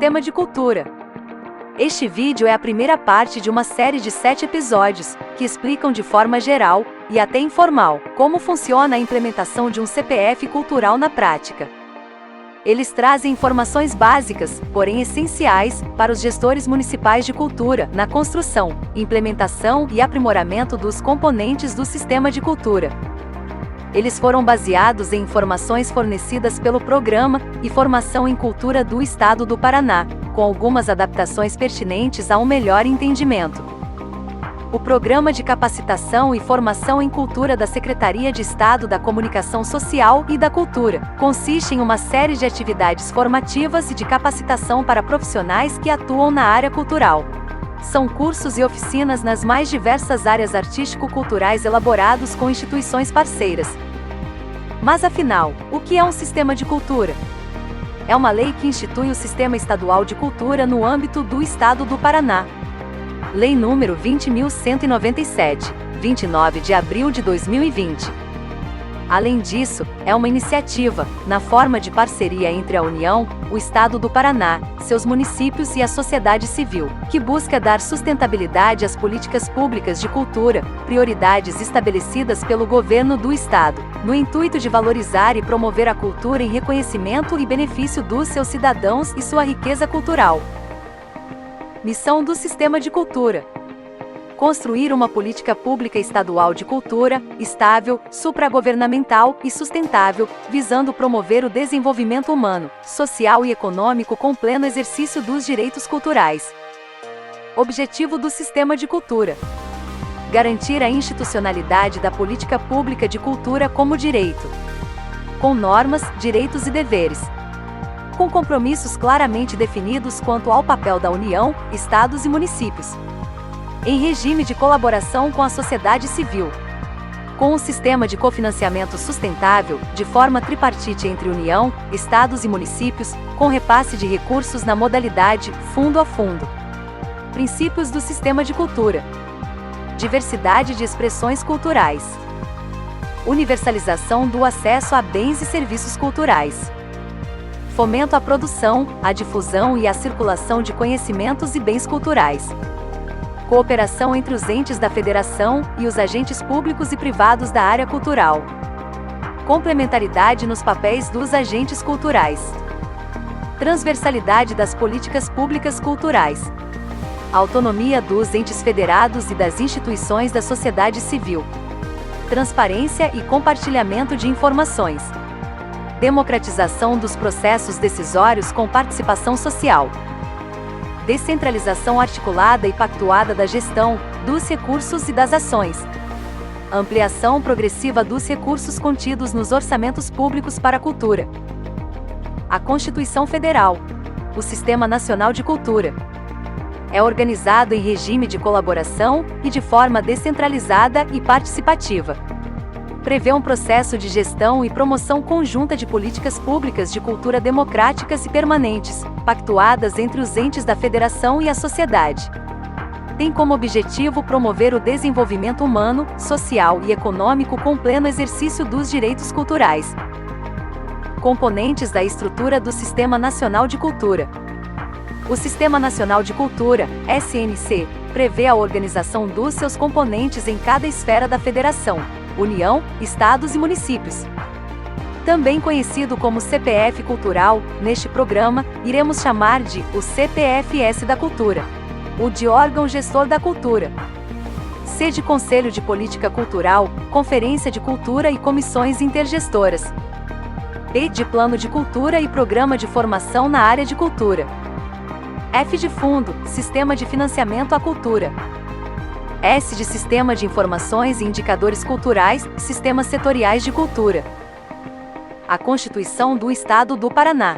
sistema de cultura. Este vídeo é a primeira parte de uma série de 7 episódios, que explicam de forma geral, e até informal, como funciona a implementação de um CPF cultural na prática. Eles trazem informações básicas, porém essenciais, para os gestores municipais de cultura, na construção, implementação e aprimoramento dos componentes do sistema de cultura. Eles foram baseados em informações fornecidas pelo Programa e Formação em Cultura do Estado do Paraná, com algumas adaptações pertinentes a um melhor entendimento. O Programa de Capacitação e Formação em Cultura da Secretaria de Estado da Comunicação Social e da Cultura consiste em uma série de atividades formativas e de capacitação para profissionais que atuam na área cultural. São cursos e oficinas nas mais diversas áreas artístico-culturais elaborados com instituições parceiras. Mas afinal, o que é um sistema de cultura? É uma lei que institui o Sistema Estadual de Cultura no âmbito do Estado do Paraná. Lei número 20.197, 29 de abril de 2020. Além disso, é uma iniciativa, na forma de parceria entre a União, o Estado do Paraná, seus municípios e a sociedade civil, que busca dar sustentabilidade às políticas públicas de cultura, prioridades estabelecidas pelo governo do Estado, no intuito de valorizar e promover a cultura em reconhecimento e benefício dos seus cidadãos e sua riqueza cultural. Missão do Sistema de Cultura: construir uma política pública estadual de cultura, estável, supragovernamental e sustentável, visando promover o desenvolvimento humano, social e econômico com pleno exercício dos direitos culturais. Objetivo do Sistema de Cultura: garantir a institucionalidade da política pública de cultura como direito, com normas, direitos e deveres, com compromissos claramente definidos quanto ao papel da União, Estados e municípios, em regime de colaboração com a sociedade civil, com um sistema de cofinanciamento sustentável, de forma tripartite entre União, Estados e municípios, com repasse de recursos na modalidade fundo a fundo. Princípios do Sistema de Cultura: diversidade de expressões culturais, universalização do acesso a bens e serviços culturais, fomento à produção, à difusão e à circulação de conhecimentos e bens culturais, cooperação entre os entes da federação e os agentes públicos e privados da área cultural, complementaridade nos papéis dos agentes culturais, transversalidade das políticas públicas culturais, autonomia dos entes federados e das instituições da sociedade civil, transparência e compartilhamento de informações, democratização dos processos decisórios com participação social, descentralização articulada e pactuada da gestão, dos recursos e das ações, ampliação progressiva dos recursos contidos nos orçamentos públicos para a cultura. A Constituição Federal, o Sistema Nacional de Cultura, é organizado em regime de colaboração e de forma descentralizada e participativa. Prevê um processo de gestão e promoção conjunta de políticas públicas de cultura democráticas e permanentes, pactuadas entre os entes da federação e a sociedade. Tem como objetivo promover o desenvolvimento humano, social e econômico com pleno exercício dos direitos culturais. Componentes da estrutura do Sistema Nacional de Cultura. O Sistema Nacional de Cultura, SNC, prevê a organização dos seus componentes em cada esfera da federação, União, Estados e municípios. Também conhecido como CPF Cultural, neste programa, iremos chamar de o CPFS da Cultura, o de órgão gestor da cultura. C de Conselho de Política Cultural, Conferência de Cultura e comissões intergestoras. P de Plano de Cultura e Programa de Formação na área de cultura. F de Fundo, Sistema de Financiamento à Cultura. S de Sistema de Informações e Indicadores Culturais, Sistemas Setoriais de Cultura. A Constituição do Estado do Paraná.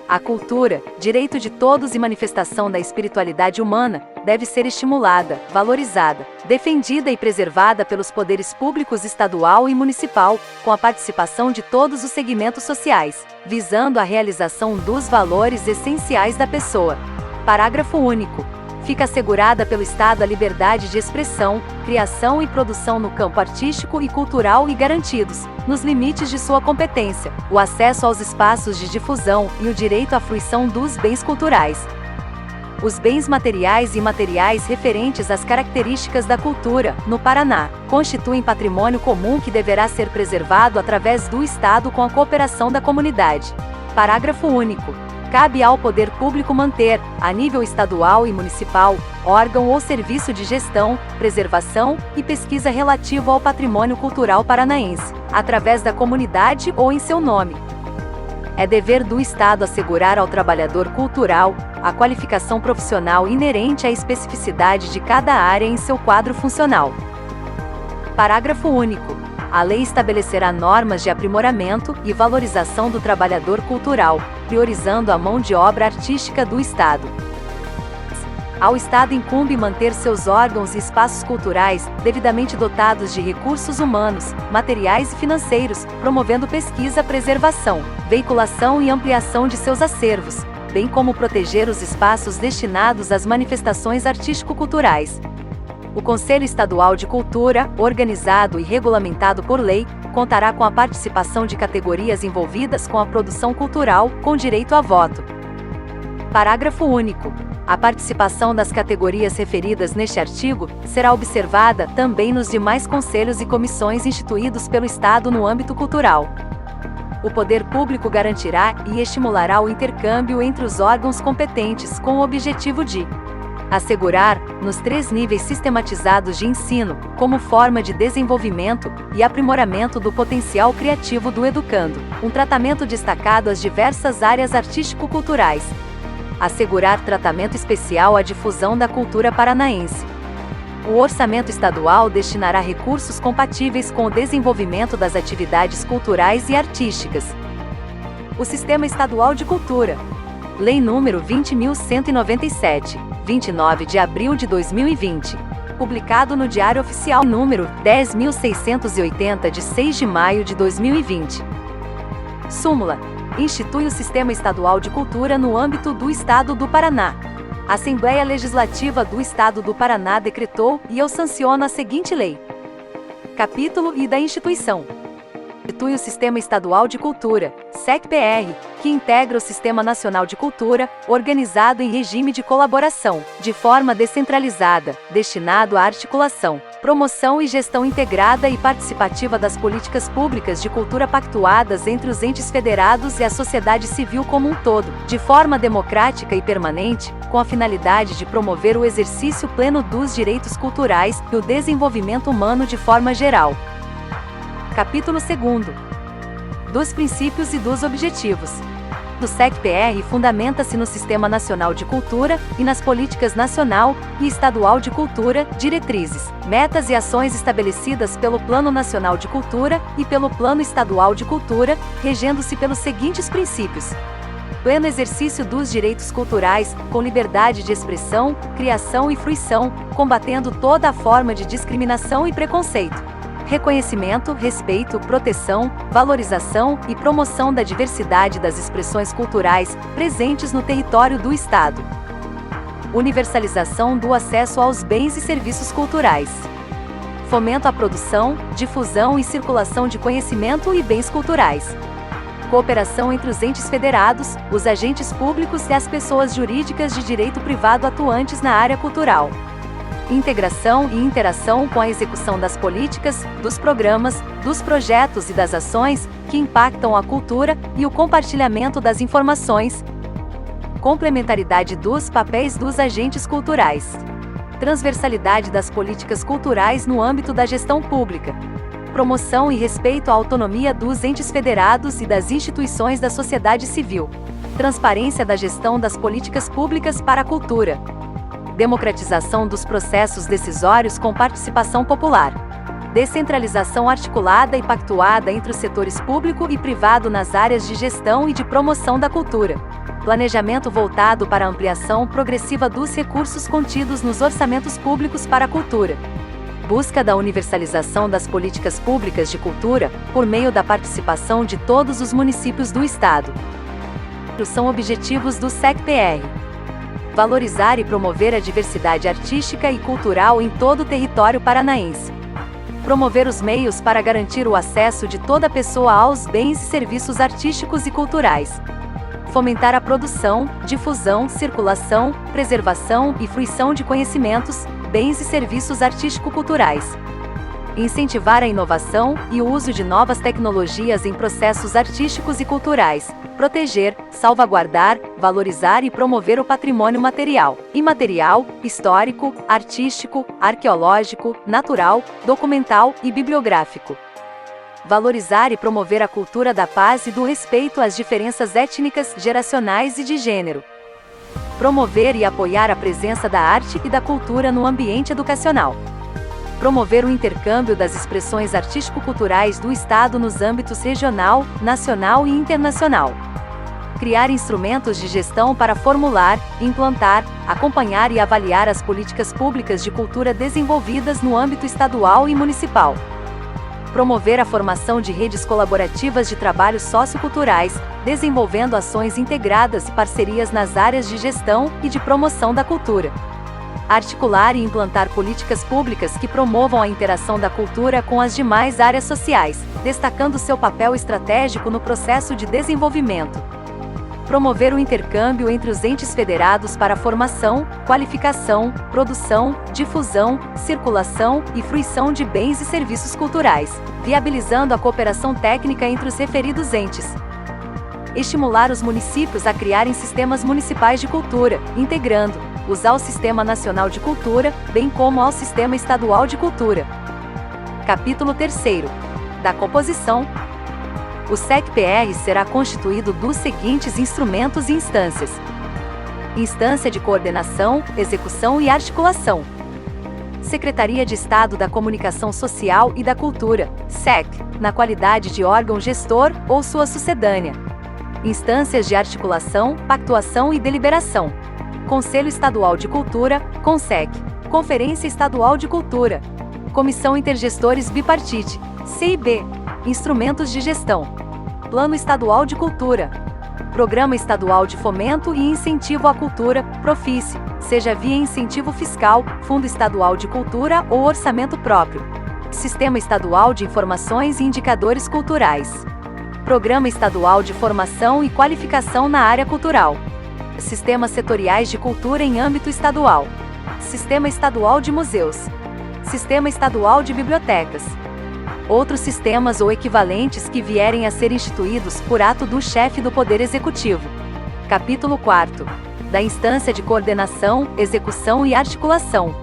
A cultura, direito de todos e manifestação da espiritualidade humana, deve ser estimulada, valorizada, defendida e preservada pelos poderes públicos estadual e municipal, com a participação de todos os segmentos sociais, visando a realização dos valores essenciais da pessoa. Parágrafo único. Fica assegurada pelo Estado a liberdade de expressão, criação e produção no campo artístico e cultural e garantidos, nos limites de sua competência, o acesso aos espaços de difusão e o direito à fruição dos bens culturais. Os bens materiais e imateriais referentes às características da cultura, no Paraná, constituem patrimônio comum que deverá ser preservado através do Estado com a cooperação da comunidade. Parágrafo único. Cabe ao poder público manter, a nível estadual e municipal, órgão ou serviço de gestão, preservação e pesquisa relativo ao patrimônio cultural paranaense, através da comunidade ou em seu nome. É dever do Estado assegurar ao trabalhador cultural a qualificação profissional inerente à especificidade de cada área em seu quadro funcional. Parágrafo único. A lei estabelecerá normas de aprimoramento e valorização do trabalhador cultural, priorizando a mão de obra artística do Estado. Ao Estado incumbe manter seus órgãos e espaços culturais devidamente dotados de recursos humanos, materiais e financeiros, promovendo pesquisa, preservação, veiculação e ampliação de seus acervos, bem como proteger os espaços destinados às manifestações artístico-culturais. O Conselho Estadual de Cultura, organizado e regulamentado por lei, contará com a participação de categorias envolvidas com a produção cultural, com direito a voto. Parágrafo único. A participação das categorias referidas neste artigo será observada também nos demais conselhos e comissões instituídos pelo Estado no âmbito cultural. O poder público garantirá e estimulará o intercâmbio entre os órgãos competentes com o objetivo de assegurar, nos 3 níveis sistematizados de ensino, como forma de desenvolvimento e aprimoramento do potencial criativo do educando, um tratamento destacado às diversas áreas artístico-culturais. Assegurar tratamento especial à difusão da cultura paranaense. O orçamento estadual destinará recursos compatíveis com o desenvolvimento das atividades culturais e artísticas. O Sistema Estadual de Cultura. Lei nº 20.197, 29 de abril de 2020. Publicado no Diário Oficial número 10.680 de 6 de maio de 2020. Súmula. Institui o Sistema Estadual de Cultura no âmbito do Estado do Paraná. A Assembleia Legislativa do Estado do Paraná decretou e eu sanciono a seguinte lei. Capítulo e da instituição. Institui o Sistema Estadual de Cultura, SECPR, que integra o Sistema Nacional de Cultura, organizado em regime de colaboração, de forma descentralizada, destinado à articulação, promoção e gestão integrada e participativa das políticas públicas de cultura pactuadas entre os entes federados e a sociedade civil como um todo, de forma democrática e permanente, com a finalidade de promover o exercício pleno dos direitos culturais e o desenvolvimento humano de forma geral. Capítulo 2. Dos princípios e dos objetivos. O SECPR fundamenta-se no Sistema Nacional de Cultura e nas políticas nacional e estadual de cultura, diretrizes, metas e ações estabelecidas pelo Plano Nacional de Cultura e pelo Plano Estadual de Cultura, regendo-se pelos seguintes princípios: pleno exercício dos direitos culturais, com liberdade de expressão, criação e fruição, combatendo toda a forma de discriminação e preconceito. Reconhecimento, respeito, proteção, valorização e promoção da diversidade das expressões culturais presentes no território do Estado. Universalização do acesso aos bens e serviços culturais. Fomento à produção, difusão e circulação de conhecimento e bens culturais. Cooperação entre os entes federados, os agentes públicos e as pessoas jurídicas de direito privado atuantes na área cultural. Integração e interação com a execução das políticas, dos programas, dos projetos e das ações que impactam a cultura e o compartilhamento das informações. Complementaridade dos papéis dos agentes culturais. Transversalidade das políticas culturais no âmbito da gestão pública. Promoção e respeito à autonomia dos entes federados e das instituições da sociedade civil. Transparência da gestão das políticas públicas para a cultura. Democratização dos processos decisórios com participação popular. Descentralização articulada e pactuada entre os setores público e privado nas áreas de gestão e de promoção da cultura. Planejamento voltado para a ampliação progressiva dos recursos contidos nos orçamentos públicos para a cultura. Busca da universalização das políticas públicas de cultura, por meio da participação de todos os municípios do Estado. São objetivos do SECPR. Valorizar e promover a diversidade artística e cultural em todo o território paranaense. Promover os meios para garantir o acesso de toda pessoa aos bens e serviços artísticos e culturais. Fomentar a produção, difusão, circulação, preservação e fruição de conhecimentos, bens e serviços artístico-culturais. Incentivar a inovação e o uso de novas tecnologias em processos artísticos e culturais. Proteger, salvaguardar, valorizar e promover o patrimônio material, imaterial, histórico, artístico, arqueológico, natural, documental e bibliográfico. Valorizar e promover a cultura da paz e do respeito às diferenças étnicas, geracionais e de gênero. Promover e apoiar a presença da arte e da cultura no ambiente educacional. Promover o intercâmbio das expressões artístico-culturais do Estado nos âmbitos regional, nacional e internacional. Criar instrumentos de gestão para formular, implantar, acompanhar e avaliar as políticas públicas de cultura desenvolvidas no âmbito estadual e municipal. Promover a formação de redes colaborativas de trabalhos socioculturais, desenvolvendo ações integradas e parcerias nas áreas de gestão e de promoção da cultura. Articular e implantar políticas públicas que promovam a interação da cultura com as demais áreas sociais, destacando seu papel estratégico no processo de desenvolvimento. Promover o intercâmbio entre os entes federados para formação, qualificação, produção, difusão, circulação e fruição de bens e serviços culturais, viabilizando a cooperação técnica entre os referidos entes. Estimular os municípios a criarem sistemas municipais de cultura, integrando ao Sistema Nacional de Cultura, bem como ao Sistema Estadual de Cultura. Capítulo 3º. Da composição. O SECPR será constituído dos seguintes instrumentos e instâncias. Instância de Coordenação, Execução e Articulação. Secretaria de Estado da Comunicação Social e da Cultura, SEC, na qualidade de órgão gestor ou sua sucedânea. Instâncias de Articulação, Pactuação e Deliberação. Conselho Estadual de Cultura, CONSEC. Conferência Estadual de Cultura. Comissão Intergestores Bipartite, CIB. Instrumentos de Gestão. Plano Estadual de Cultura. Programa Estadual de Fomento e Incentivo à Cultura, PROFICE, seja via incentivo fiscal, Fundo Estadual de Cultura ou orçamento próprio. Sistema Estadual de Informações e Indicadores Culturais. Programa Estadual de Formação e Qualificação na Área Cultural. Sistemas Setoriais de Cultura em âmbito estadual. Sistema Estadual de Museus. Sistema Estadual de Bibliotecas. Outros sistemas ou equivalentes que vierem a ser instituídos por ato do chefe do Poder Executivo. Capítulo 4. Da Instância de Coordenação, Execução e Articulação.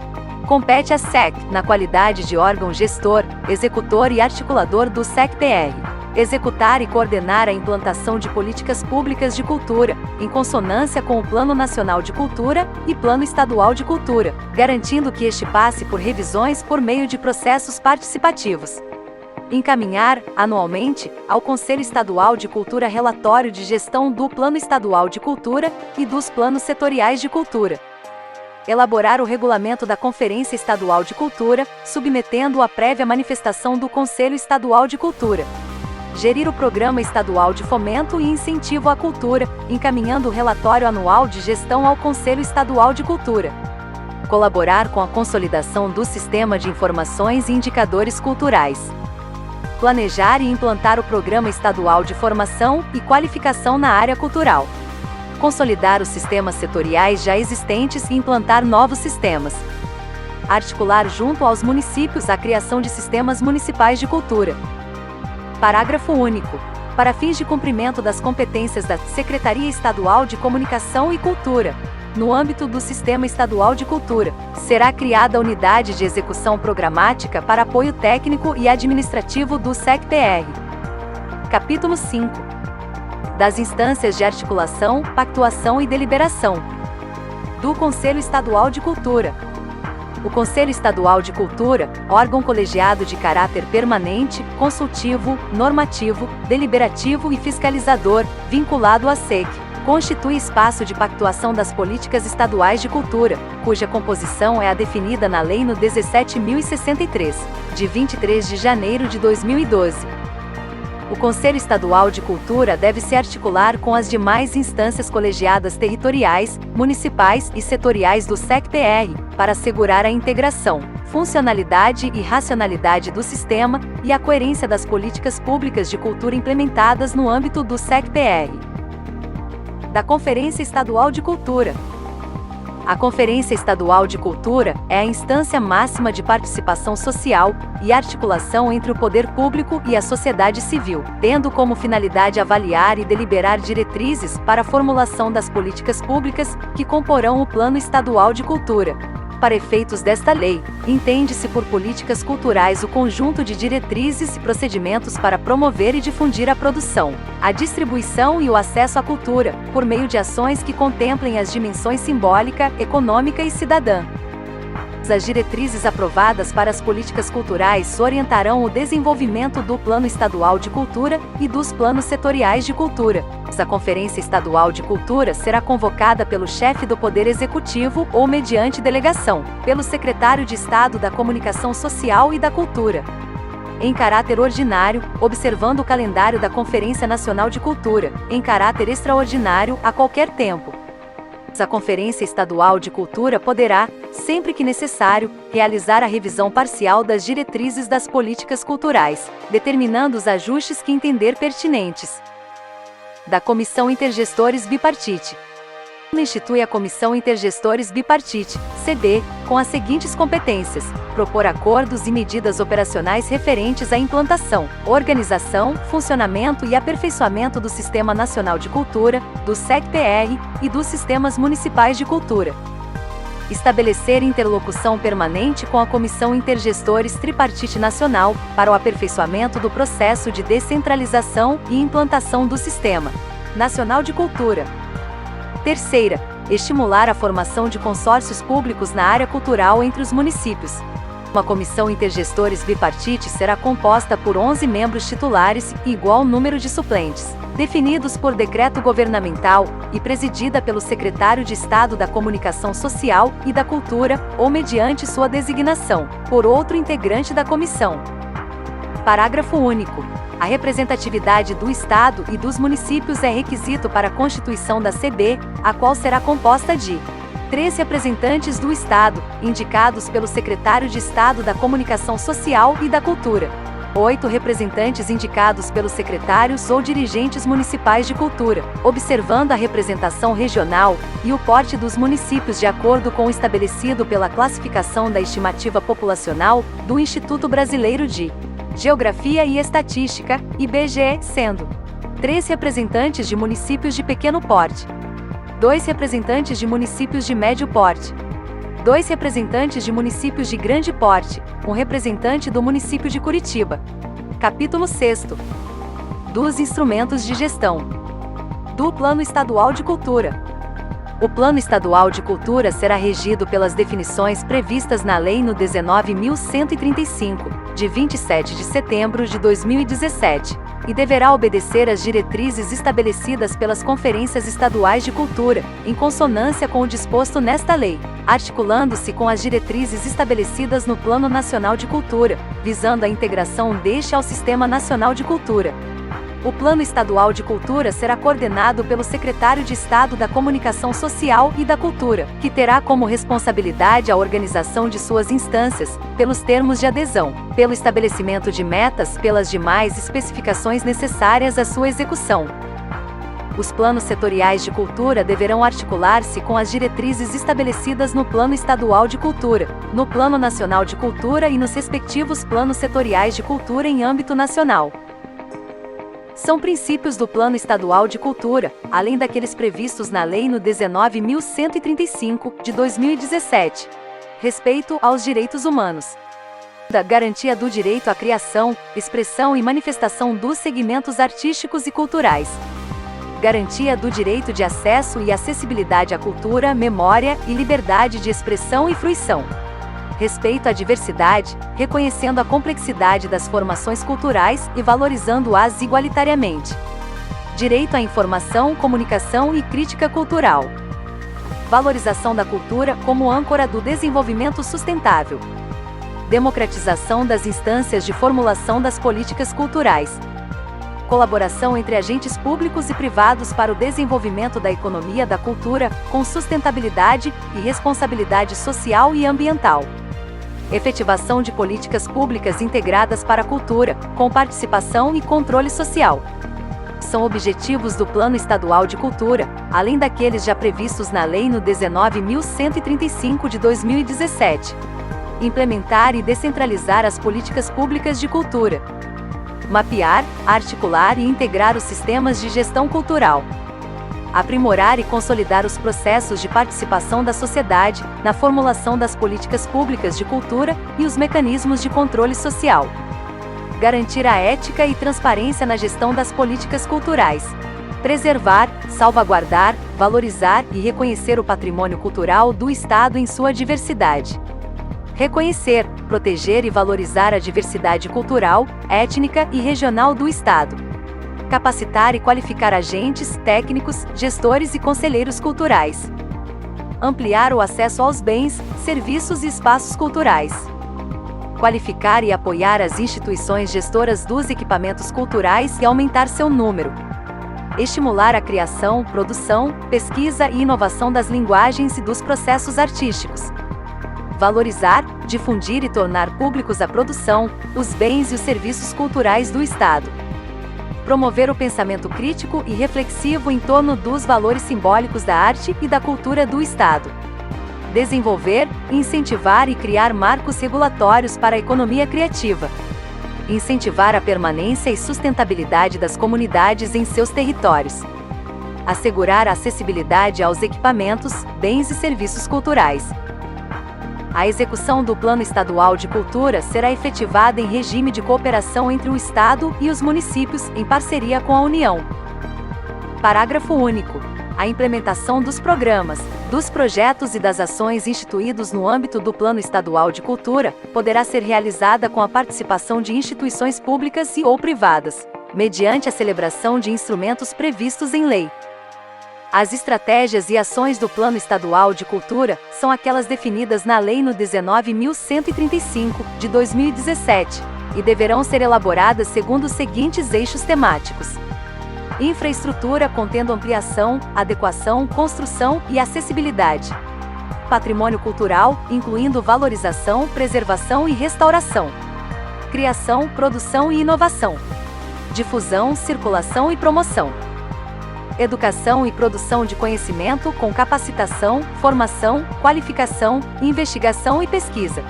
Compete à SEC, na qualidade de órgão gestor, executor e articulador do SECPR, executar e coordenar a implantação de políticas públicas de cultura, em consonância com o Plano Nacional de Cultura e Plano Estadual de Cultura, garantindo que este passe por revisões por meio de processos participativos. Encaminhar, anualmente, ao Conselho Estadual de Cultura relatório de gestão do Plano Estadual de Cultura e dos Planos Setoriais de Cultura. Elaborar o regulamento da Conferência Estadual de Cultura, submetendo-o à prévia manifestação do Conselho Estadual de Cultura. Gerir o Programa Estadual de Fomento e Incentivo à Cultura, encaminhando o relatório anual de gestão ao Conselho Estadual de Cultura. Colaborar com a consolidação do Sistema de Informações e Indicadores Culturais. Planejar e implantar o Programa Estadual de Formação e Qualificação na Área Cultural. Consolidar os sistemas setoriais já existentes e implantar novos sistemas. Articular junto aos municípios a criação de sistemas municipais de cultura. Parágrafo único. Para fins de cumprimento das competências da Secretaria Estadual de Comunicação e Cultura, no âmbito do Sistema Estadual de Cultura, será criada a Unidade de Execução Programática para apoio técnico e administrativo do SECPR. Capítulo 5. Das instâncias de articulação, pactuação e deliberação. Do Conselho Estadual de Cultura. O Conselho Estadual de Cultura, órgão colegiado de caráter permanente, consultivo, normativo, deliberativo e fiscalizador, vinculado à SEC, constitui espaço de pactuação das políticas estaduais de cultura, cuja composição é a definida na Lei nº 17.063, de 23 de janeiro de 2012. O Conselho Estadual de Cultura deve se articular com as demais instâncias colegiadas territoriais, municipais e setoriais do SECPR, para assegurar a integração, funcionalidade e racionalidade do sistema e a coerência das políticas públicas de cultura implementadas no âmbito do SECPR. Da Conferência Estadual de Cultura. A Conferência Estadual de Cultura é a instância máxima de participação social e articulação entre o poder público e a sociedade civil, tendo como finalidade avaliar e deliberar diretrizes para a formulação das políticas públicas que comporão o Plano Estadual de Cultura. Para efeitos desta lei, entende-se por políticas culturais o conjunto de diretrizes e procedimentos para promover e difundir a produção, a distribuição e o acesso à cultura, por meio de ações que contemplem as dimensões simbólica, econômica e cidadã. As diretrizes aprovadas para as políticas culturais orientarão o desenvolvimento do Plano Estadual de Cultura e dos planos setoriais de cultura. A Conferência Estadual de Cultura será convocada pelo chefe do Poder Executivo ou mediante delegação, pelo secretário de Estado da Comunicação Social e da Cultura. Em caráter ordinário, observando o calendário da Conferência Nacional de Cultura, em caráter extraordinário, a qualquer tempo. A Conferência Estadual de Cultura poderá, sempre que necessário, realizar a revisão parcial das diretrizes das políticas culturais, determinando os ajustes que entender pertinentes. Da Comissão Intergestores Bipartite. Institui a Comissão Intergestores Bipartite, CB, com as seguintes competências: propor acordos e medidas operacionais referentes à implantação, organização, funcionamento e aperfeiçoamento do Sistema Nacional de Cultura, do SECPR e dos sistemas municipais de cultura. Estabelecer interlocução permanente com a Comissão Intergestores Tripartite Nacional, para o aperfeiçoamento do processo de descentralização e implantação do Sistema Nacional de Cultura. Terceira, estimular a formação de consórcios públicos na área cultural entre os municípios. Uma Comissão Intergestores Bipartite será composta por 11 membros titulares e igual número de suplentes, definidos por decreto governamental, e presidida pelo Secretário de Estado da Comunicação Social e da Cultura, ou mediante sua designação, por outro integrante da comissão. Parágrafo único. A representatividade do Estado e dos municípios é requisito para a constituição da CB, a qual será composta de 3 representantes do Estado, indicados pelo Secretário de Estado da Comunicação Social e da Cultura. 8 representantes indicados pelos secretários ou dirigentes municipais de cultura, observando a representação regional e o porte dos municípios de acordo com o estabelecido pela classificação da estimativa populacional do Instituto Brasileiro de Geografia e Estatística, IBGE, sendo 3 representantes de municípios de pequeno porte, 2 representantes de municípios de médio porte, 2 representantes de municípios de grande porte, 1 representante do município de Curitiba. Capítulo 6º. Dos instrumentos de gestão. Do Plano Estadual de Cultura. O Plano Estadual de Cultura será regido pelas definições previstas na Lei nº 19.135, de 27 de setembro de 2017, e deverá obedecer às diretrizes estabelecidas pelas Conferências Estaduais de Cultura, em consonância com o disposto nesta lei, articulando-se com as diretrizes estabelecidas no Plano Nacional de Cultura, visando a integração deste ao Sistema Nacional de Cultura. O Plano Estadual de Cultura será coordenado pelo Secretário de Estado da Comunicação Social e da Cultura, que terá como responsabilidade a organização de suas instâncias, pelos termos de adesão, pelo estabelecimento de metas, pelas demais especificações necessárias à sua execução. Os planos setoriais de cultura deverão articular-se com as diretrizes estabelecidas no Plano Estadual de Cultura, no Plano Nacional de Cultura e nos respectivos planos setoriais de cultura em âmbito nacional. São princípios do Plano Estadual de Cultura, além daqueles previstos na Lei nº 19.135, de 2017. Respeito aos direitos humanos. Da garantia do direito à criação, expressão e manifestação dos segmentos artísticos e culturais. Garantia do direito de acesso e acessibilidade à cultura, memória e liberdade de expressão e fruição. Respeito à diversidade, reconhecendo a complexidade das formações culturais e valorizando-as igualitariamente. Direito à informação, comunicação e crítica cultural. Valorização da cultura como âncora do desenvolvimento sustentável. Democratização das instâncias de formulação das políticas culturais. colaboração entre agentes públicos e privados para o desenvolvimento da economia da cultura, com sustentabilidade e responsabilidade social e ambiental. Efetivação de políticas públicas integradas para a cultura, com participação e controle social. São objetivos do Plano Estadual de Cultura, além daqueles já previstos na Lei nº 19.135 de 2017. Implementar e descentralizar as políticas públicas de cultura. Mapear, articular e integrar os sistemas de gestão cultural. Aprimorar e consolidar os processos de participação da sociedade na formulação das políticas públicas de cultura e os mecanismos de controle social. Garantir a ética e transparência na gestão das políticas culturais. Preservar, salvaguardar, valorizar e reconhecer o patrimônio cultural do Estado em sua diversidade. Reconhecer, proteger e valorizar a diversidade cultural, étnica e regional do Estado. Capacitar e qualificar agentes, técnicos, gestores e conselheiros culturais. Ampliar o acesso aos bens, serviços e espaços culturais. Qualificar e apoiar as instituições gestoras dos equipamentos culturais e aumentar seu número. Estimular a criação, produção, pesquisa e inovação das linguagens e dos processos artísticos. Valorizar, difundir e tornar públicos a produção, os bens e os serviços culturais do Estado. Promover o pensamento crítico e reflexivo em torno dos valores simbólicos da arte e da cultura do Estado. Desenvolver, incentivar e criar marcos regulatórios para a economia criativa. Incentivar a permanência e sustentabilidade das comunidades em seus territórios. Assegurar a acessibilidade aos equipamentos, bens e serviços culturais. A execução do Plano Estadual de Cultura será efetivada em regime de cooperação entre o Estado e os municípios, em parceria com a União. Parágrafo único. A implementação dos programas, dos projetos e das ações instituídos no âmbito do Plano Estadual de Cultura poderá ser realizada com a participação de instituições públicas e ou privadas, mediante a celebração de instrumentos previstos em lei. As estratégias e ações do Plano Estadual de Cultura são aquelas definidas na Lei nº 19.135, de 2017, e deverão ser elaboradas segundo os seguintes eixos temáticos: infraestrutura contendo ampliação, adequação, construção e acessibilidade. Patrimônio cultural, incluindo valorização, preservação e restauração. Criação, produção e inovação. Difusão, circulação e promoção. Educação e produção de conhecimento com capacitação, formação, qualificação, investigação e pesquisa.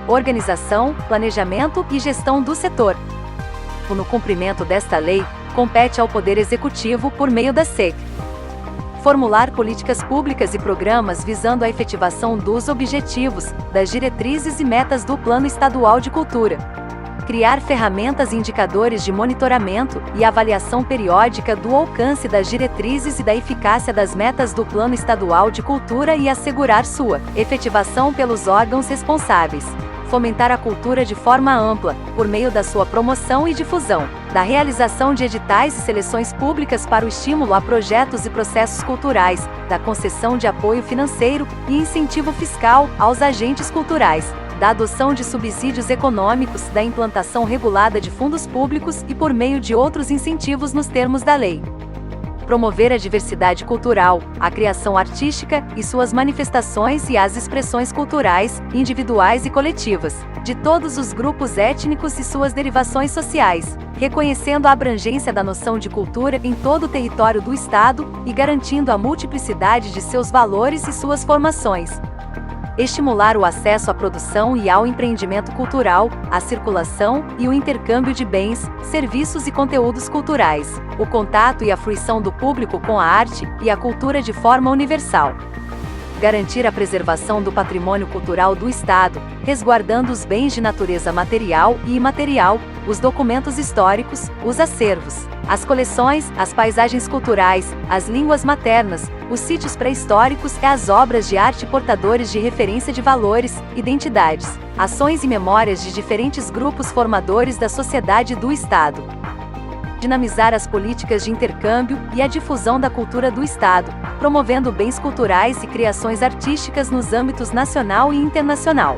Organização, planejamento e gestão do setor. No cumprimento desta lei, compete ao Poder Executivo, por meio da SEC, formular políticas públicas e programas visando a efetivação dos objetivos, das diretrizes e metas do Plano Estadual de Cultura. Criar ferramentas e indicadores de monitoramento e avaliação periódica do alcance das diretrizes e da eficácia das metas do Plano Estadual de Cultura e assegurar sua efetivação pelos órgãos responsáveis. Fomentar a cultura de forma ampla, por meio da sua promoção e difusão, da realização de editais e seleções públicas para o estímulo a projetos e processos culturais, da concessão de apoio financeiro e incentivo fiscal aos agentes culturais, da adoção de subsídios econômicos, da implantação regulada de fundos públicos e por meio de outros incentivos nos termos da lei. Promover a diversidade cultural, a criação artística e suas manifestações e as expressões culturais, individuais e coletivas, de todos os grupos étnicos e suas derivações sociais, reconhecendo a abrangência da noção de cultura em todo o território do Estado e garantindo a multiplicidade de seus valores e suas formações. Estimular o acesso à produção e ao empreendimento cultural, a circulação e o intercâmbio de bens, serviços e conteúdos culturais, o contato e a fruição do público com a arte e a cultura de forma universal. Garantir a preservação do patrimônio cultural do Estado, resguardando os bens de natureza material e imaterial, os documentos históricos, os acervos, as coleções, as paisagens culturais, as línguas maternas, os sítios pré-históricos e as obras de arte portadores de referência de valores, identidades, ações e memórias de diferentes grupos formadores da sociedade do Estado. Dinamizar as políticas de intercâmbio e a difusão da cultura do Estado, promovendo bens culturais e criações artísticas nos âmbitos nacional e internacional.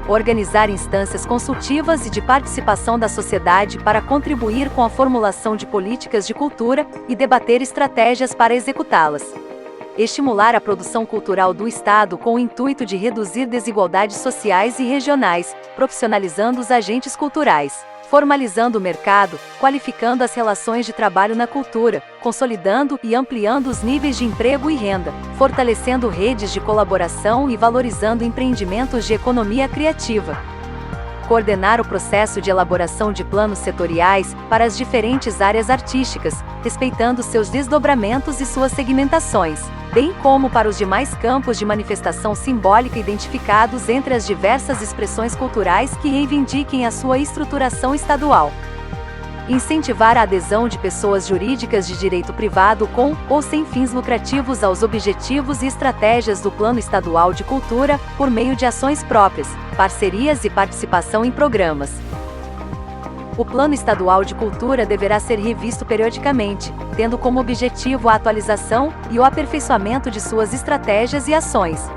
Organizar instâncias consultivas e de participação da sociedade para contribuir com a formulação de políticas de cultura e debater estratégias para executá-las. Estimular a produção cultural do Estado com o intuito de reduzir desigualdades sociais e regionais, profissionalizando os agentes culturais, formalizando o mercado, qualificando as relações de trabalho na cultura, consolidando e ampliando os níveis de emprego e renda, fortalecendo redes de colaboração e valorizando empreendimentos de economia criativa. Coordenar o processo de elaboração de planos setoriais para as diferentes áreas artísticas, respeitando seus desdobramentos e suas segmentações, bem como para os demais campos de manifestação simbólica identificados entre as diversas expressões culturais que reivindiquem a sua estruturação estadual. Incentivar a adesão de pessoas jurídicas de direito privado com ou sem fins lucrativos aos objetivos e estratégias do Plano Estadual de Cultura, por meio de ações próprias, parcerias e participação em programas. O Plano Estadual de Cultura deverá ser revisto periodicamente, tendo como objetivo a atualização e o aperfeiçoamento de suas estratégias e ações.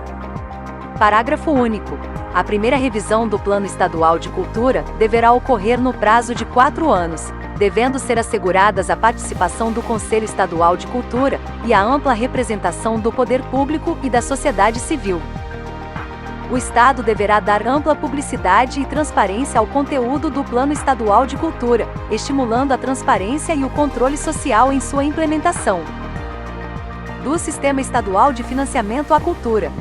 Parágrafo único. A primeira revisão do Plano Estadual de Cultura deverá ocorrer no prazo de 4 anos, devendo ser asseguradas a participação do Conselho Estadual de Cultura e a ampla representação do poder público e da sociedade civil. O Estado deverá dar ampla publicidade e transparência ao conteúdo do Plano Estadual de Cultura, estimulando a transparência e o controle social em sua implementação. Do Sistema Estadual de Financiamento à Cultura.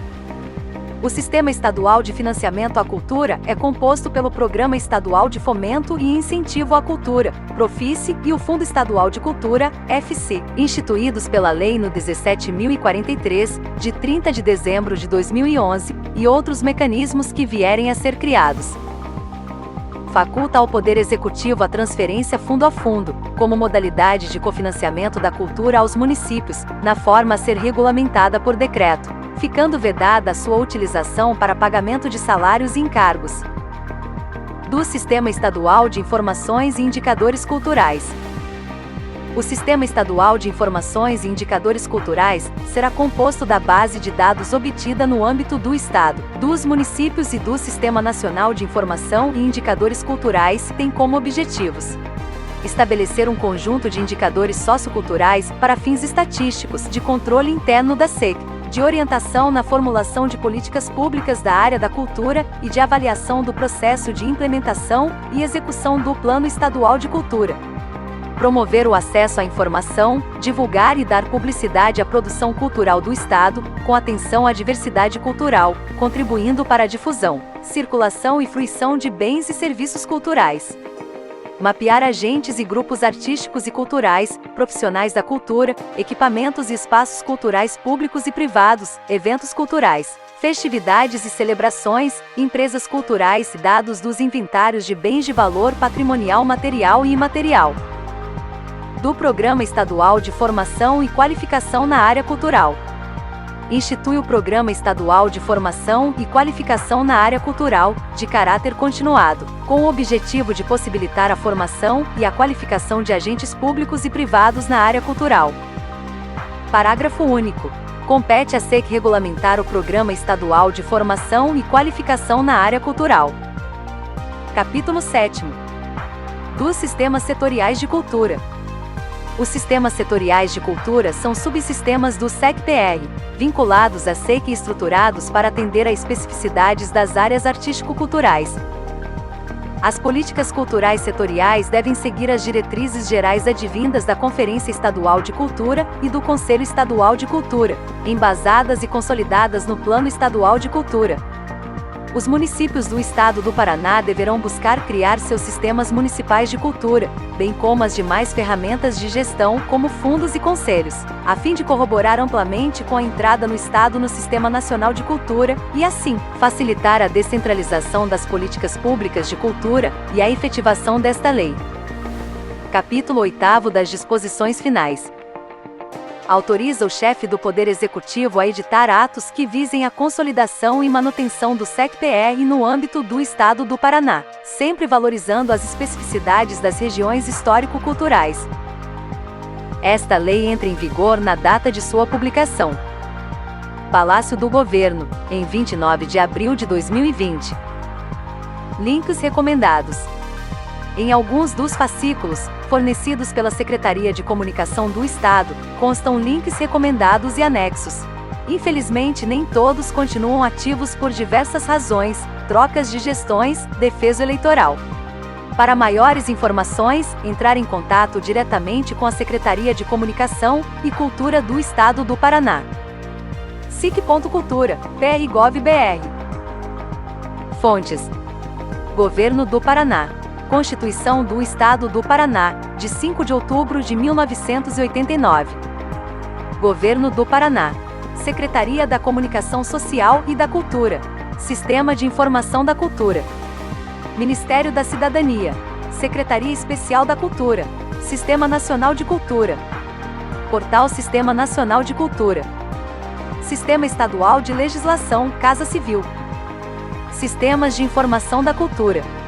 O Sistema Estadual de Financiamento à Cultura é composto pelo Programa Estadual de Fomento e Incentivo à Cultura, Profice, e o Fundo Estadual de Cultura, FC, instituídos pela Lei nº 17.043, de 30 de dezembro de 2011, e outros mecanismos que vierem a ser criados. Faculta ao Poder Executivo a transferência fundo a fundo, como modalidade de cofinanciamento da cultura aos municípios, na forma a ser regulamentada por decreto, ficando vedada a sua utilização para pagamento de salários e encargos. Do Sistema Estadual de Informações e Indicadores Culturais. O Sistema Estadual de Informações e Indicadores Culturais será composto da base de dados obtida no âmbito do Estado, dos municípios e do Sistema Nacional de Informação e Indicadores Culturais, tem como objetivos: estabelecer um conjunto de indicadores socioculturais para fins estatísticos, de controle interno da SEC, de orientação na formulação de políticas públicas da área da cultura e de avaliação do processo de implementação e execução do Plano Estadual de Cultura. Promover o acesso à informação, divulgar e dar publicidade à produção cultural do Estado, com atenção à diversidade cultural, contribuindo para a difusão, circulação e fruição de bens e serviços culturais. Mapear agentes e grupos artísticos e culturais, profissionais da cultura, equipamentos e espaços culturais públicos e privados, eventos culturais, festividades e celebrações, empresas culturais e dados dos inventários de bens de valor patrimonial material e imaterial. Do Programa Estadual de Formação e Qualificação na Área Cultural. Institui o Programa Estadual de Formação e Qualificação na Área Cultural, de caráter continuado, com o objetivo de possibilitar a formação e a qualificação de agentes públicos e privados na área cultural. Parágrafo único. Compete à SEC regulamentar o Programa Estadual de Formação e Qualificação na Área Cultural. Capítulo 7º. Dos Sistemas Setoriais de Cultura. Os sistemas setoriais de cultura são subsistemas do SEC-PR, vinculados à SEC e estruturados para atender a especificidades das áreas artístico-culturais. As políticas culturais setoriais devem seguir as diretrizes gerais advindas da Conferência Estadual de Cultura e do Conselho Estadual de Cultura, embasadas e consolidadas no Plano Estadual de Cultura. Os municípios do Estado do Paraná deverão buscar criar seus sistemas municipais de cultura, bem como as demais ferramentas de gestão, como fundos e conselhos, a fim de corroborar amplamente com a entrada no Estado no Sistema Nacional de Cultura e, assim, facilitar a descentralização das políticas públicas de cultura e a efetivação desta lei. Capítulo 8º das Disposições Finais. Autoriza o chefe do Poder Executivo a editar atos que visem a consolidação e manutenção do SEC-PR no âmbito do Estado do Paraná, sempre valorizando as especificidades das regiões histórico-culturais. Esta lei entra em vigor na data de sua publicação. Palácio do Governo, em 29 de abril de 2020. Links recomendados. Em alguns dos fascículos, fornecidos pela Secretaria de Comunicação do Estado, constam links recomendados e anexos. Infelizmente, nem todos continuam ativos por diversas razões, trocas de gestões, defeso eleitoral. Para maiores informações, entrar em contato diretamente com a Secretaria de Comunicação e Cultura do Estado do Paraná. sic.cultura, PRGov.br. Fontes: Governo do Paraná. Constituição do Estado do Paraná, de 5 de outubro de 1989. Governo do Paraná. Secretaria da Comunicação Social e da Cultura. Sistema de Informação da Cultura. Ministério da Cidadania. Secretaria Especial da Cultura. Sistema Nacional de Cultura. Portal Sistema Nacional de Cultura. Sistema Estadual de Legislação, Casa Civil. Sistemas de Informação da Cultura.